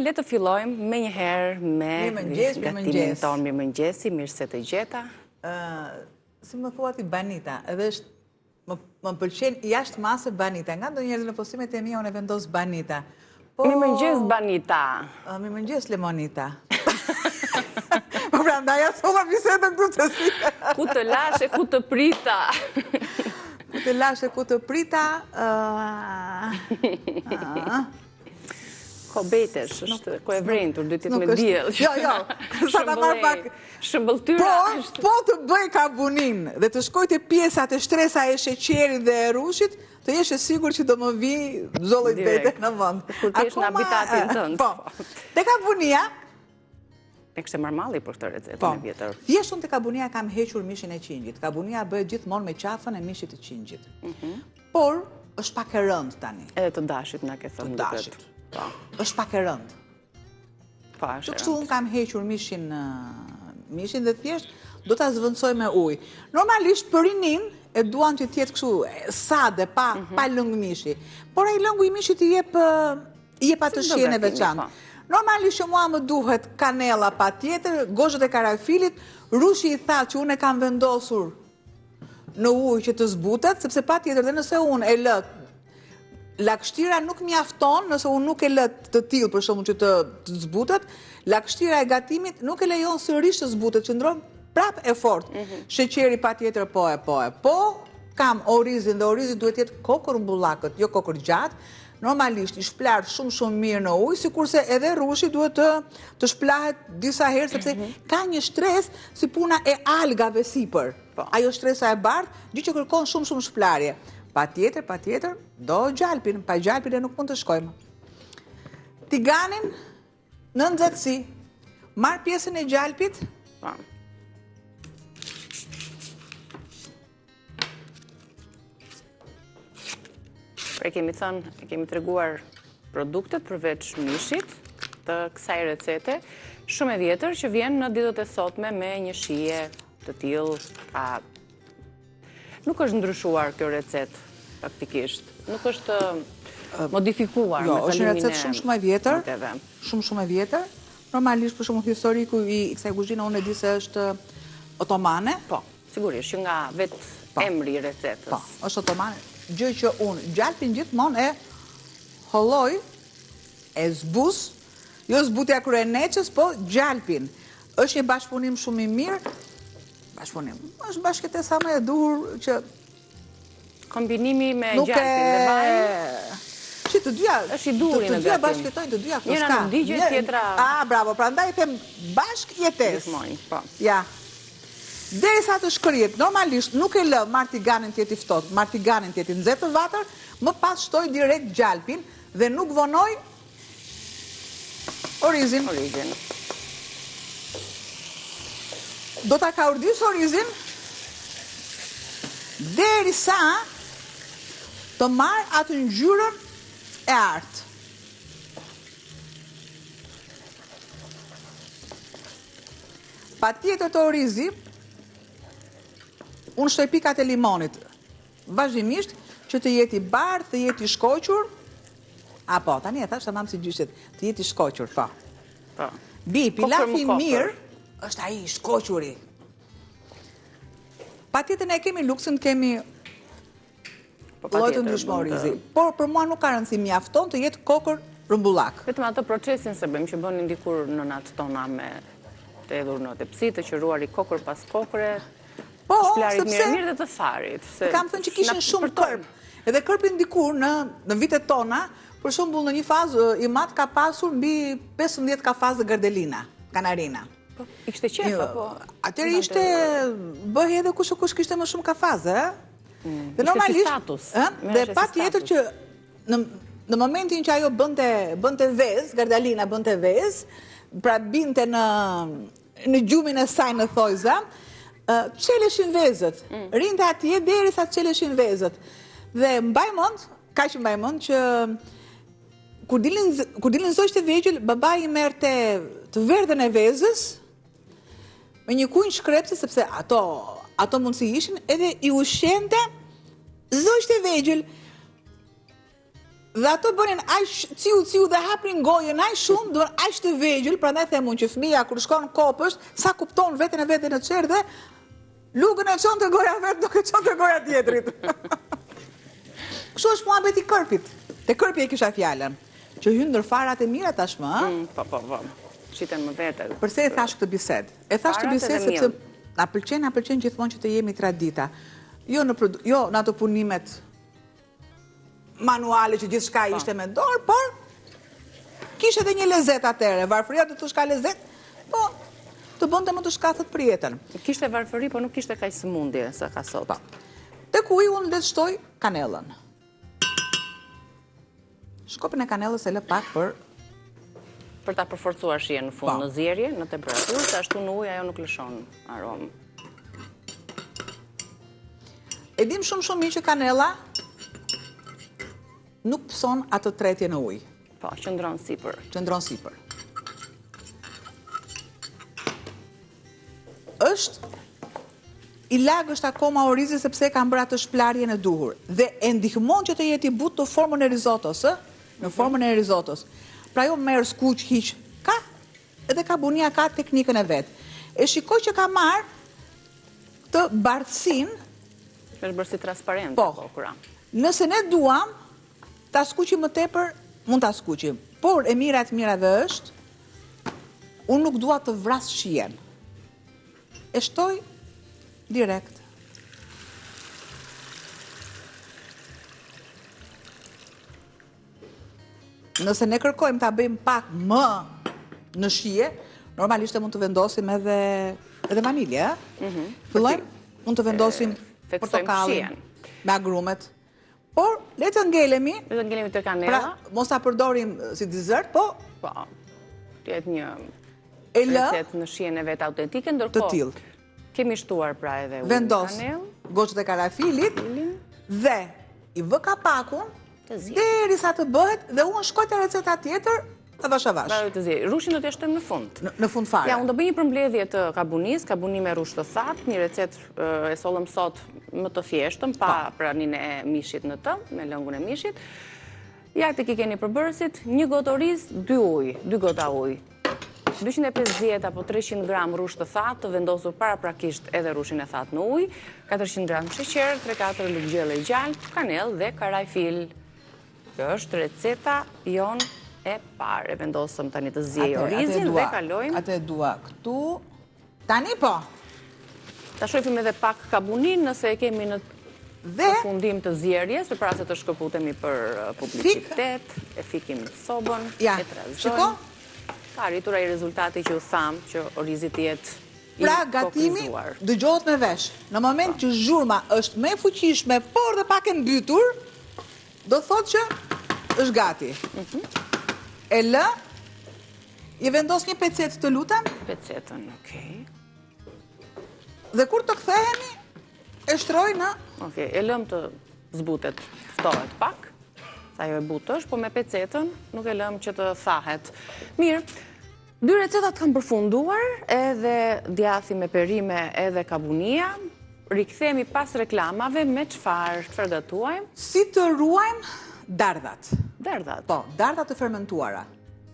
le të fillojmë me njëherë me gatimin tonë. Mirëmëngjesi, mirë se të gjeta. Si më thua ti Banita, edhe është më pëlqen jashtë masë Banita. Nga ndonjëherë në postimet e mia unë vendos Banita. Mirëmëngjes Banita. Mirëmëngjes Lemonita. Po prandaj asova bisedën këtu të si. Ku të lashe, ku të prita. Ku të lashe, ku të prita. Ko betesh, është ko e vrentur, duhet jetë me diell. Jo, sa ta marr pak shëmbëltyra. Po të bëj karbonin dhe të shkoj te pjesat e shtresa e sheqerit dhe e rushit, të jesh e sigurt që do më vi zollë bete në vend. Kur të jesh në habitatin tënd. Po. Te karbonia e kështë marmalli për këtë recetë në vjetër. Thjesht unë te karbonia kam hequr mishin e qingjit. Karbonia bëhet gjithmonë me qafën e mishit të qingjit. Por është pak e rëndë tani. Edhe të dashit na ke thënë. Të dashit. Është pak e rëndë. Po, është. Kështu unë kam hequr mishin dhe thjesht do ta zvendësoj me ujë. Normalisht për rinin e duan që të jetë kështu sade, pa lëng mishi. Por ai lëngu i mishit i jep atë shijen e veçantë. Normalisht që mua më duhet kanella patjetër, gozhët e karafilit, rushi i thatë që unë e kam vendosur në ujë që të zbutet, sepse patjetër dhe nëse unë e lë lagështira nuk mjafton, nëse unë nuk e lë të tillë për shkakun që të zbutet, lagështira e gatimit nuk e lejon sërish të zbutet, qëndron prap e fortë. Sheqeri patjetër po, kam orizin dhe orizi duhet të jetë kokër mbullakët, jo kokër gjatë. Normalisht i shplar shumë mirë në ujë, sikurse edhe rushi duhet të shplahet disa herë sepse ka një stres si puna e algave sipër. Ajo stresa e bardhë, gjë që kërkon shumë shplarje. Patjetër, do gjalpin, pa gjalpin e nuk mund të shkojmë. Tiganin në nxehtësi. Marr pjesën e gjalpit. E kemi thënë, e kemi treguar produktet përveç mishit të kësaj recete, shumë e vjetër që vjen në ditët e sotme me një shije të tillë. Nuk është ndryshuar kjo recetë praktikisht. Nuk është modifikuar me kalimin e. Jo, është një recetë shumë e vjetër. Shumë e vjetër. Normalisht për shembull historiku i kësaj kuzhine unë e di se është otomane. Po, sigurisht që nga vetë emri i recetës. Po, është otomane. Gjë që unë gjalpin gjithmonë e holloj, e zbus, jo zbutja kur e neqës, po gjalpin. Është një bashkëpunim shumë i mirë. Është bashkëtesa më e duhur që kombinimi me gjalpin dhe vajin. Që të dyja është i duhur në gatim. Bashkëtojnë të dyja këto ska. Njëra në ndigje, tjetra. Bravo, prandaj them bashk jetes. Gjithmonë, po. Ja. Derisa të shkëriet, normalisht nuk e lë martiganin të jetë i ftohtë, martiganin të jetë i nxehtë të vatër, më pas shtoj direkt gjalpin dhe nuk vonoj orizin. Do ta kaurdis orizin derisa të marr atë ngjyrën e artë. Patjetër të orizi unë shtoj pikat e limonit, vazhdimisht që të jeti bardhë, të jeti shkoqur, tani e thash tamam si gjyshet, të jeti shkoqur, po. Pilafi mirë është ai shkoquri. Patjetër ne kemi luksin, kemi lloj të ndryshme orizi, por për mua nuk ka rëndësi, mjafton të jetë kokër rrumbullak. Vetëm atë procesin se bëjmë që bënin dikur nënat tona me të edhur në tepsi, të qëruar i kokër pas kokëre, shplarit mirë dhe të tharit. Kam thënë që kishin shumë kërp. Edhe kërpin dikur në vitet tona, për shembull në një fazë i mat ka pasur mbi 15 kafazë gardelina, kanarina. I kishte qef apo? Atëherë ishte bëhej edhe kush kishte më shumë kafazë, Dhe normalisht, dhe patjetër që në momentin që ajo bënte vezë, Gardalina bënte vezë, pra binte në gjumin e saj në thojza, qeleshin vezët, rinte atje derisa qeleshin vezët. Dhe mbaj mend që kur dilin zogjtë e vegjël, babai i merrte të verdhën e vezës me një kunj shkrepse, sepse ato mundësi ishin, edhe i ushqente zogjtë e vegjël. Dhe ato bënin aq ciu dhe hapnin gojën aq shumë, do aq të vegjël, prandaj them unë që fëmia kur shkon kopësht, sa kupton veten e në çerë dhe lugën e çon të goja vet, nuk e çon të goja tjetrit. Kështu është muhabeti kërpit. Te kërpi e kisha fjalën, që hyn ndër farat e mira tashmë, ëh? Po. Shiten më vete. Përse e thash këtë bisedë? E thash këtë bisedë sepse na pëlqen gjithmonë që të jemi tradita. Jo në ato punimet manuale që gjithçka ishte me dorë, por kishte edhe një lezet atëre. Varfëria do të thosh ka lezet, po të bënte më të shkathët për jetën. Kishte varfëri, po nuk kishte kaq sëmundje sa ka sot. Tek uji unë le të shtoj kanellën. Shkopin e kanellës e lë pak për ta përforcuar shijen në fund në zjerje, në temperaturë, se ashtu në ujë ajo nuk lëshon aromë. E dim shumë mirë që kanella nuk pëson atë tretje në ujë. Po, qëndron sipër. I lagësht akoma orizi sepse ka bërë atë shplarjen e duhur. Dhe e ndihmon që të jetë i butë në formën e rizotos, në formën e rizotos. Pra jo merë skuq, hiq, ka, edhe ka bunia, ka teknikën e vetë. E shikoj që ka marë të bardhësin. Është bërë si transparente. Po, nëse ne duam, ta skuqim më tepër, mund ta skuqim. Por e mirave është, unë nuk dua të vras shijen. E shtoj direkt. Nëse ne kërkojmë ta bëjmë pak më në shije, normalisht mund të vendosim edhe vanilje, Fillojmë, mund të vendosim portokallin me agrumet. Por, le të ngelemi. Le të ngelemi të kanela. Pra, mos ta përdorim si dessert, po. Po. Jetë një recetë në shijen e vet autentike, ndërkohë kemi shtuar pra edhe ujë kanellë. Vendos goxhat e karafilit dhe i vë kapakun derisa të bëhet dhe unë shkoj te receta tjetër avash. Rushin do t'ja shtojmë në fund. Në fund fare. Ja, unë do bëj një përmbledhje të kabunis, kabuni me rush të thatë, një recetë e sollëm sot më të thjeshtën, pa praninë e mishit në të, me lëngun e mishit. Ja, tek i keni përbërësit, 1 gotë oriz, 2 gota ujë. 250 apo 300 gram rush të thatë, të vendosur paraprakisht edhe rushin e thatë në ujë, 400 gram sheqer, 3-4 lugë gjelle gjalp, kanellë dhe karajfil. Kjo është receta jon e parë. Vendosëm tani të zjej orizin dhe kalojmë. Atë e dua këtu. Tani po. Ta shohim edhe pak kabunin nëse e kemi në përfundim të zjerjes, përpara se të shkëputemi për publicitet, e fikim sobën, e trazojmë. Ka arritur ai rezultati që u tham që orizi të jetë i pra gatimi dëgjohet me vesh. Në moment që zhurma është më e fuqishme, por dhe pak e mbytur, do thotë që është gati. E lë, i vendos një pecet të lutem. Pecetën, okej. Dhe kur të kthehemi, e shtroj në... Okej, e lëm të zbutet, ftohet pak, sa jo e butësh, po me pecetën nuk e lëm që të thahet. Mirë, 2 recetat kanë përfunduar, edhe djathi me perime edhe kabunia. Rikthehemi pas reklamave me çfarë gatuajmë? Si të ruajmë dardhat. Dardhat? Po, dardhat të fermentuara.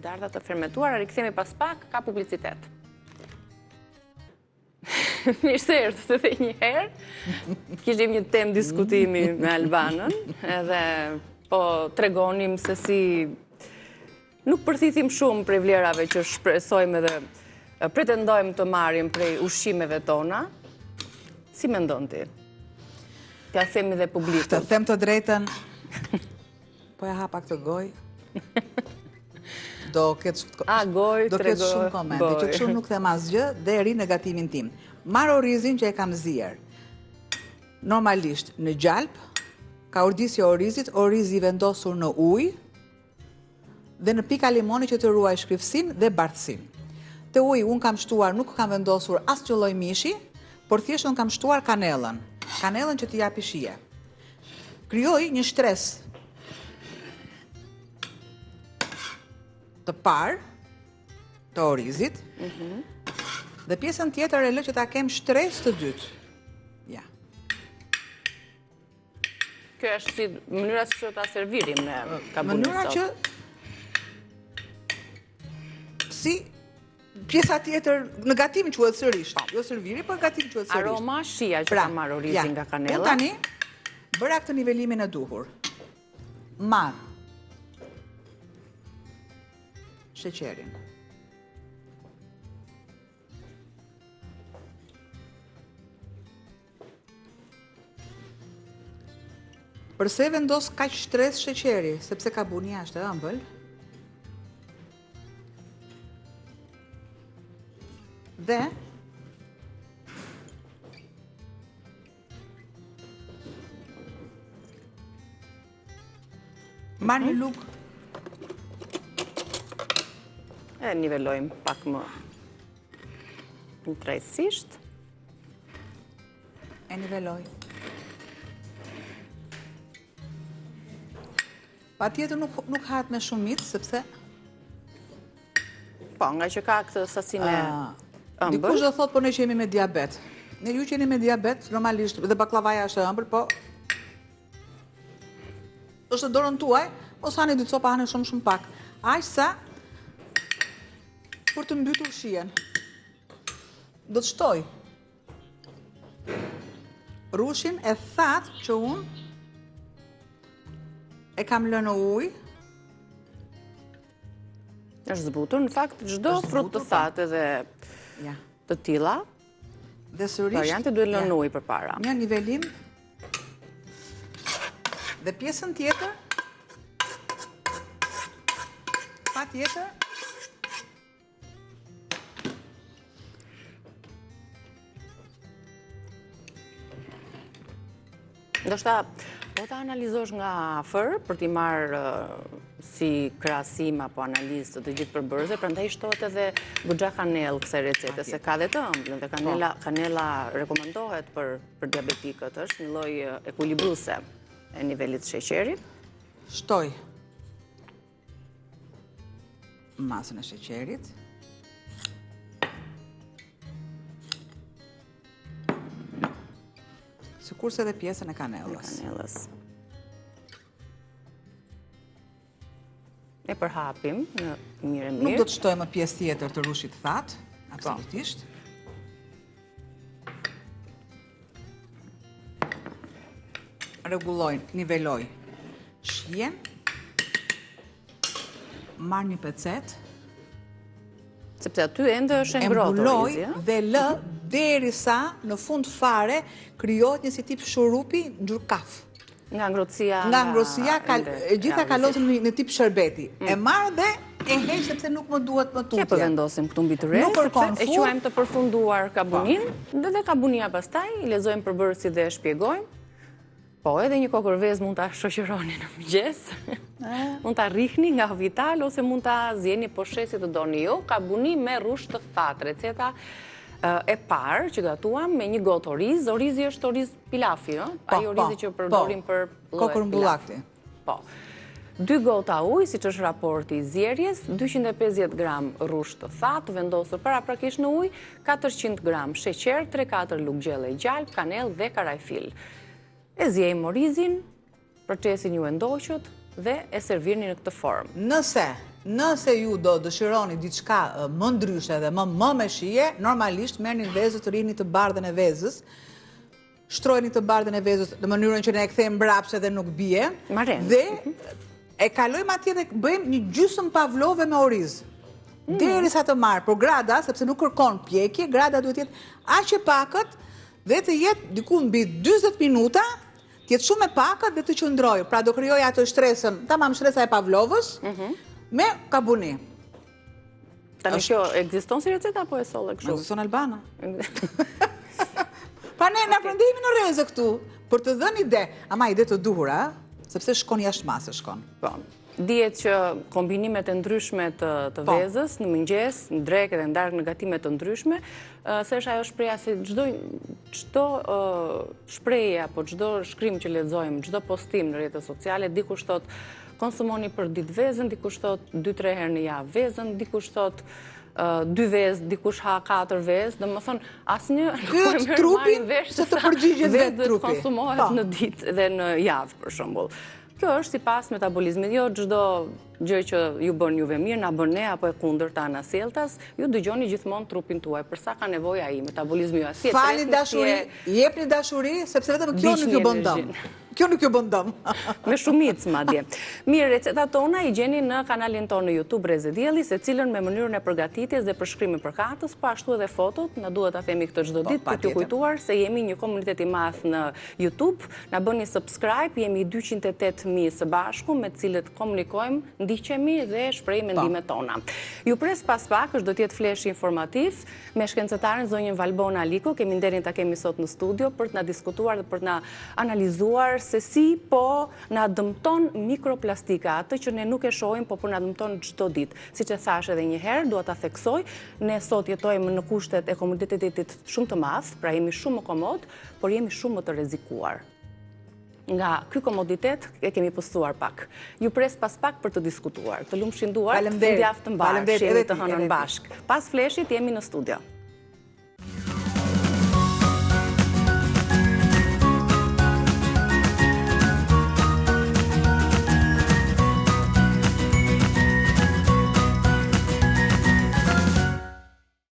Dardhat të fermentuara, rikthehemi pas pak, ka publicitet. Mirë se erdhët edhe një herë. Kishim një temë diskutimi me Albanën, edhe po tregonim se si nuk përthithim shumë prej vlerave që shpresojmë edhe pretendojmë të marrim prej ushqimeve tona. Si mendon ti? T'ja themi dhe publikut. Të them të drejtën, po ja hapa këtë gojë. Do ketë shumë komente, që kështu nuk them asgjë dhe ri negatimin tim. Marr orizin që e kam zier. Normalisht në gjalp, ka urdisja e orizit, orizi i vendosur në ujë dhe në pika limoni që të ruaj shkrifsin dhe bardhësin. Te uji unë kam shtuar, nuk kam vendosur asnjë lloj mishi, por thjesht unë kam shtuar kanellën. Kanellën që t'i japi shije. Krijoj një shtres të parë të orizit dhe pjesën tjetër e lë që ta kem shtres të dytë. Ja. kjo është si mënyra se ta servirim në kabunin Mënyra sot. që si pjesa tjetër në gatim quhet sërish. Jo serviri, por gatim quhet sërish. Aroma, shija që ka marrë orizin nga kanella. Unë tani bëra këtë nivelimin e duhur. Marr sheqerin. Përse vendos kaq shtresë sheqeri, sepse kabunia është e ëmbël. Dhe marr një lugë. E nivelojmë pak më drejtësisht. E niveloj. Pa tjetër nuk hahet me shumicë, sepse Po, nga që ka këtë sasinë ëmbël. dikush do thotë, po ne që jemi me diabet. Ne ju që jeni me diabet, normalisht, dhe baklavaja është e ëmbël, po është në dorën tuaj, mos hani dy copa, hani shumë pak. Aq sa për të mbytur shijen. Do të shtoj rushin e thatë që unë e kam lënë në ujë. Është zbutur, në fakt, çdo frut të thatë dhe Ja. të tilla, Dhe sërish variante duhet lënë në ujë përpara. një nivelim. Dhe pjesën tjetër, pa tjetër, Ndoshta, po ta analizosh nga afër për t'i marrë si krahasim apo analizë të gjithë përbërësve, prandaj shtohet edhe goxha kanellë kësaj recete, se ka dhe të ëmbëlën dhe kanella rekomandohet për diabetikët, është një lloj ekuilibruese e nivelit të sheqerit. shtoj masën e sheqerit. Sikurse edhe pjesën e kanellës. Kanellës. E përhapim në mirë e Nuk mirë. do të shtoj më pjesë tjetër të rushit thatë, absolutisht. Rregulloj, niveloj shijen. Marr një pecet, Sepse aty ende është e ngrohtë mbuloj orizi, ëh? dhe lë derisa në fund fare krijohet një si tip shurupi ngjyrë kaf. Nga ngrohtësia. Nga ngrohtësia e gjitha kalosin në tip sherbeti. E marr dhe e heq sepse nuk më duhet më tutje. Që po vendosim këtu mbi tyre, Nuk kërkon sepse e furr. quajmë të përfunduar kabunin, dhe kabunia pastaj i lexojmë përbërësi dhe e shpjegojmë. Po, edhe një kokërvez mund ta shoqëroni në mëngjes. Mund ta rrihni nga Vital ose mund ta zjeni po shesi të doni ju. Kabuni me rrushë të thatë, receta e parë që gatuam me një gotë oriz. Orizi është oriz pilafi, ëh? Ai orizi që përdorim për kokër mbullakti. Po. 2 gota ujë, siç është raporti i zjerjes, 250 gram rrushë të thatë, vendosur paraprakisht në ujë, 400 gram sheqer, 3-4 lugë gjelle gjalp, kanellë dhe karajfil. E zjejmë orizin, procesin ju e ndoqët dhe e servirni në këtë formë. Nëse ju do dëshironi diçka më ndryshe dhe më me shije, normalisht merrni vezë të rini të bardhën e vezës, shtrojni të bardhën e vezës në mënyrën që ne e kthejmë mbrapsht dhe nuk bie, dhe e kalojmë atje dhe bëjmë një gjysmë pavlove me oriz. Derisa të marrë, por grada, sepse nuk kërkon pjekje, grada duhet jetë aq e pakët dhe të jetë diku mbi 40 minuta, të jetë shumë e pakët dhe të qëndrojë. Pra do krijoj atë shtresën, tamam shtresë e pavlovës, me kabuni. Tani kjo ekziston si receta apo e solle kështu? Ekziston albana. Pa ne na prandejmë në rrezë këtu për të dhënë ide, ama ide të duhura, sepse shkon jashtë masës shkon. Po. Dihet që kombinimet e ndryshme të vezës në mëngjes, në drekë dhe në darkë në gatime të ndryshme, se është ajo shpreha se çdo shprehje apo çdo shkrim që lexojmë, çdo postim në rrjetet sociale, dikush thot konsumoni për ditë vezën, dikush thot 2-3 herë në javë vezën, dikush thot 2 vezë, dikush ha 4 vezë, dhe më thonë, asnjë Pyet trupin se të përgjigjet vetë trupi. trupi. Konsumohet në ditë dhe në javë, për shembull. Kjo është sipas metabolizmit, jo çdo gjë që ju bën juve mirë, na bën ne apo e kundërta na sjelltas, ju dëgjoni gjithmonë trupin tuaj, për sa ka nevojë ai, metabolizmi juaj. Falni dashuri, jepni dashuri, sepse vetëm kjo nuk ju bën dëm. Kjo nuk ju bën dëm. Me shumicë madje. Mirë, recetat tona i gjeni në kanalin tonë në YouTube Breze Dielli, secilën me mënyrën e përgatitjes dhe përshkrimin përkatës, po ashtu edhe fotot, na duhet ta themi këtë çdo ditë për t'ju kujtuar se jemi një komunitet i madh në YouTube. Na bëni subscribe, jemi 208.000 së bashku me të cilët komunikojmë, ndiqemi dhe shprehim mendimet tona. Ju pres pas pakësh do të jetë flesh informativ me shkencëtaren zonjën Valbona Aliko, kemi nderin ta kemi sot në studio për të na diskutuar dhe për të na analizuar se si po na dëmton mikroplastika, atë që ne nuk e shohim, po na dëmton çdo ditë. Siç e thash edhe një herë, dua ta theksoj, ne sot jetojmë në kushtet e komoditetit shumë të madh, pra jemi shumë më komod, por jemi shumë më të rrezikuar. Nga ky komoditet e kemi postuar pak. Ju pres pas pak për të diskutuar. Të lumshin duart, fundjavë të mbarë, që jemi të hënën bashk. Pas fleshit jemi në studio.